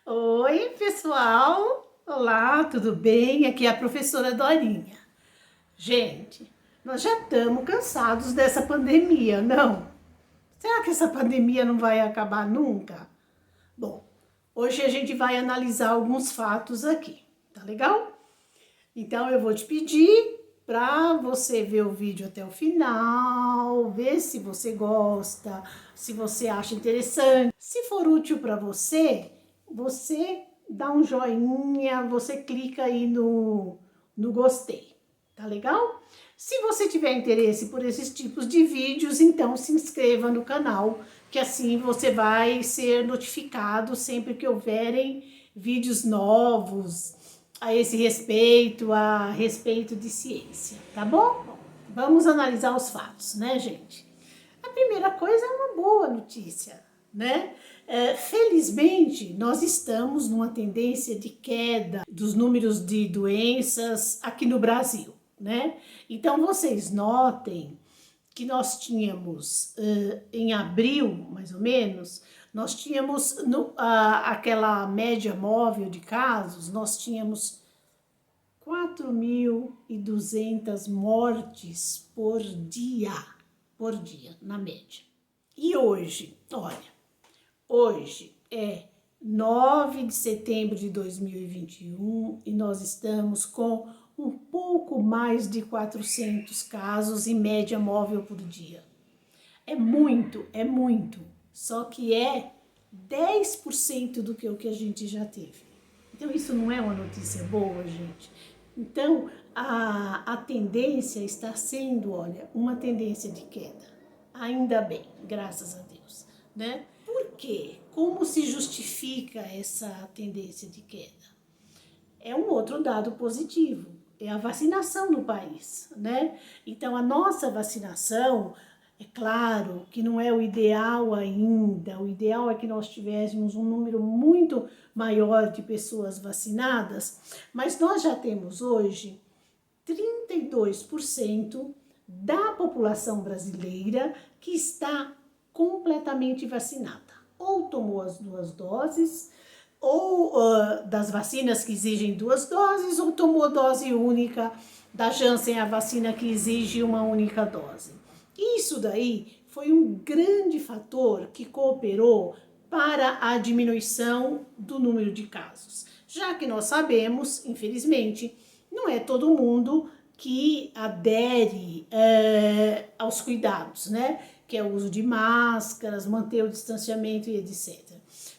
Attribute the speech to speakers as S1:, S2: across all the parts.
S1: Oi, pessoal! Olá, tudo bem? Aqui é a professora Dorinha. Gente, nós já estamos cansados dessa pandemia, não? Será que essa pandemia não vai acabar nunca? Bom, hoje a gente vai analisar alguns fatos aqui, tá legal? Então eu vou te pedir para você ver o vídeo até o final, ver se você gosta, se você acha interessante. Se for útil para você, você dá um joinha, você clica aí no gostei, tá legal? Se você tiver interesse por esses tipos de vídeos, então se inscreva no canal, que assim você vai ser notificado sempre que houverem vídeos novos a respeito de ciência, tá bom? Bom, vamos analisar os fatos, né, gente? A primeira coisa é uma boa notícia, né? Felizmente, nós estamos numa tendência de queda dos números de doenças aqui no Brasil, né? Então, vocês notem que nós tínhamos em abril, mais ou menos, nós tínhamos aquela média móvel de casos, nós tínhamos 4.200 mortes por dia, na média. E hoje, olha, hoje é 9 de setembro de 2021 e nós estamos com um pouco mais de 400 casos em média móvel por dia. É muito, só que é 10% do que o que a gente já teve. Então isso não é uma notícia boa, gente. Então a tendência está sendo, olha, uma tendência de queda. Ainda bem, graças a Deus, né? Por quê? Como se justifica essa tendência de queda? É um outro dado positivo, é a vacinação no país, né? Então a nossa vacinação, é claro que não é o ideal ainda, o ideal é que nós tivéssemos um número muito maior de pessoas vacinadas, mas nós já temos hoje 32% da população brasileira que está completamente vacinada. Ou tomou as 2 doses, ou das vacinas que exigem 2 doses, ou tomou dose única da Janssen, a vacina que exige uma única dose. Isso daí foi um grande fator que cooperou para a diminuição do número de casos. Já que nós sabemos, infelizmente, não é todo mundo que adere aos cuidados, né? Que é o uso de máscaras, manter o distanciamento e etc.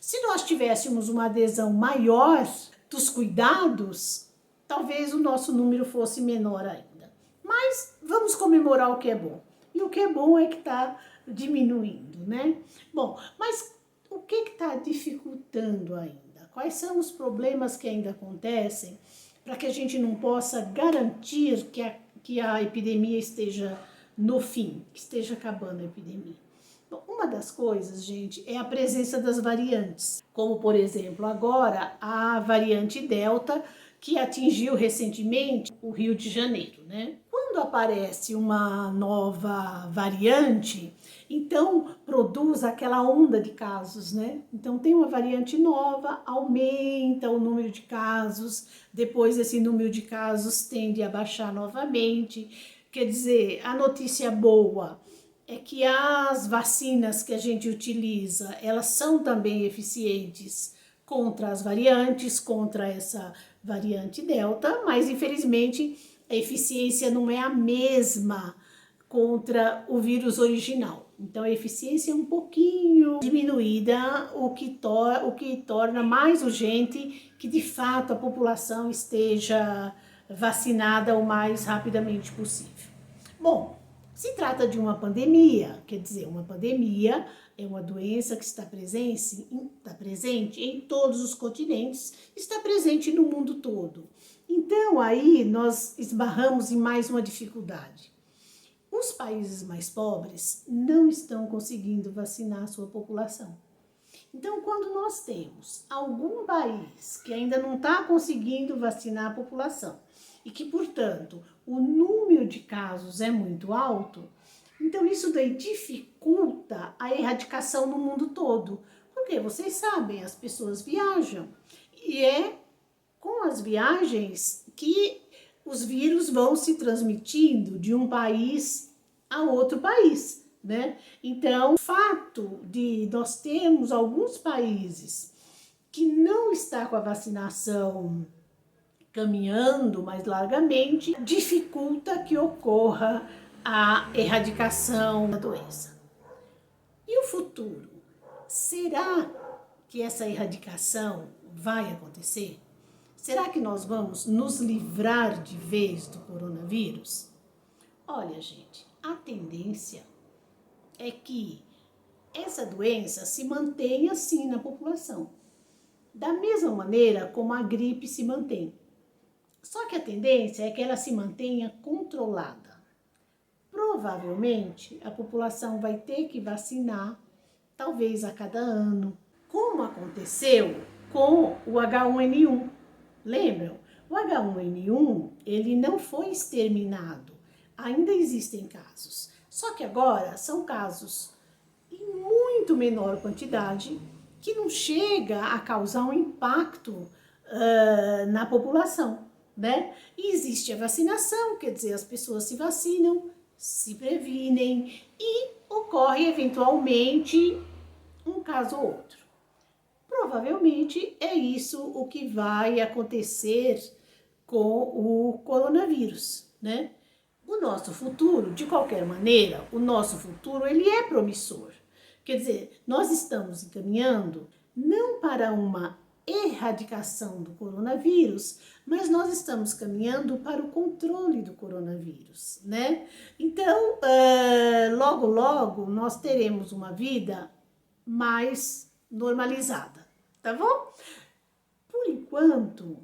S1: Se nós tivéssemos uma adesão maior dos cuidados, talvez o nosso número fosse menor ainda. Mas vamos comemorar o que é bom. E o que é bom é que está diminuindo, né? Bom, mas o que está dificultando ainda? Quais são os problemas que ainda acontecem para que a gente não possa garantir que a epidemia esteja no fim, que esteja acabando a epidemia? Bom, uma das coisas, gente, é a presença das variantes, como por exemplo agora a variante Delta, que atingiu recentemente o Rio de Janeiro, né? Quando aparece uma nova variante, então produz aquela onda de casos, né? Então tem uma variante nova, aumenta o número de casos, depois esse número de casos tende a baixar novamente. Quer dizer, a notícia boa é que as vacinas que a gente utiliza, elas são também eficientes contra as variantes, contra essa variante Delta, mas infelizmente a eficiência não é a mesma contra o vírus original. Então a eficiência é um pouquinho diminuída, o que torna mais urgente que de fato a população esteja vacinada o mais rapidamente possível. Bom, se trata de uma pandemia, quer dizer, uma pandemia é uma doença que está presente em todos os continentes, está presente no mundo todo. Então, aí nós esbarramos em mais uma dificuldade. Os países mais pobres não estão conseguindo vacinar a sua população. Então, quando nós temos algum país que ainda não está conseguindo vacinar a população e que, portanto, o número de casos é muito alto, então isso daí dificulta a erradicação no mundo todo. Porque Porque vocês sabem, as pessoas viajam e é com as viagens que os vírus vão se transmitindo de um país a outro país, né? Então, o fato de nós termos alguns países que não está com a vacinação caminhando mais largamente, dificulta que ocorra a erradicação da doença. E o futuro? Será que essa erradicação vai acontecer? Será que nós vamos nos livrar de vez do coronavírus? Olha, gente, a tendência é que essa doença se mantenha assim na população, da mesma maneira como a gripe se mantém. Só que a tendência é que ela se mantenha controlada. Provavelmente a população vai ter que vacinar, talvez a cada ano, como aconteceu com o H1N1. Lembram? O H1N1, ele não foi exterminado. Ainda existem casos. Só que agora são casos em muito menor quantidade, que não chega a causar um impacto na população, né? E existe a vacinação, quer dizer, as pessoas se vacinam, se previnem e ocorre eventualmente um caso ou outro. Provavelmente é isso o que vai acontecer com o coronavírus, né? O nosso futuro, de qualquer maneira, o nosso futuro, ele é promissor. Quer dizer, nós estamos encaminhando não para uma erradicação do coronavírus, mas nós estamos caminhando para o controle do coronavírus, né? Então, logo, logo, nós teremos uma vida mais normalizada, tá bom? Por enquanto,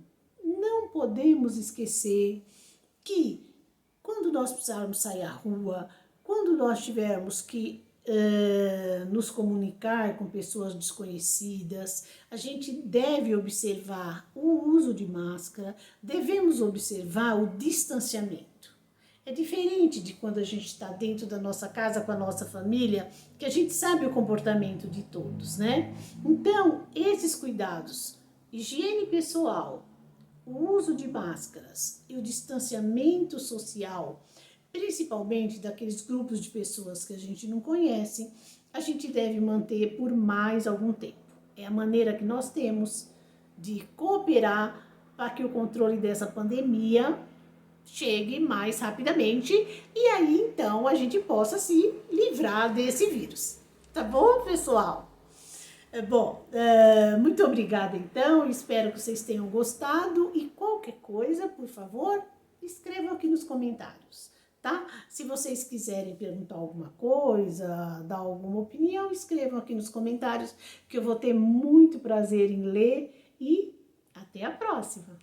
S1: não podemos esquecer que quando nós precisarmos sair à rua, quando nós tivermos que nos comunicar com pessoas desconhecidas, a gente deve observar o uso de máscara, devemos observar o distanciamento. É diferente de quando a gente está dentro da nossa casa com a nossa família, que a gente sabe o comportamento de todos, né? Então, esses cuidados, higiene pessoal, o uso de máscaras e o distanciamento social, principalmente daqueles grupos de pessoas que a gente não conhece, a gente deve manter por mais algum tempo. É a maneira que nós temos de cooperar para que o controle dessa pandemia chegue mais rapidamente e aí então a gente possa se livrar desse vírus. Tá bom, pessoal? Bom, muito obrigada então, espero que vocês tenham gostado e qualquer coisa, por favor, escrevam aqui nos comentários, tá? Se vocês quiserem perguntar alguma coisa, dar alguma opinião, escrevam aqui nos comentários que eu vou ter muito prazer em ler e até a próxima!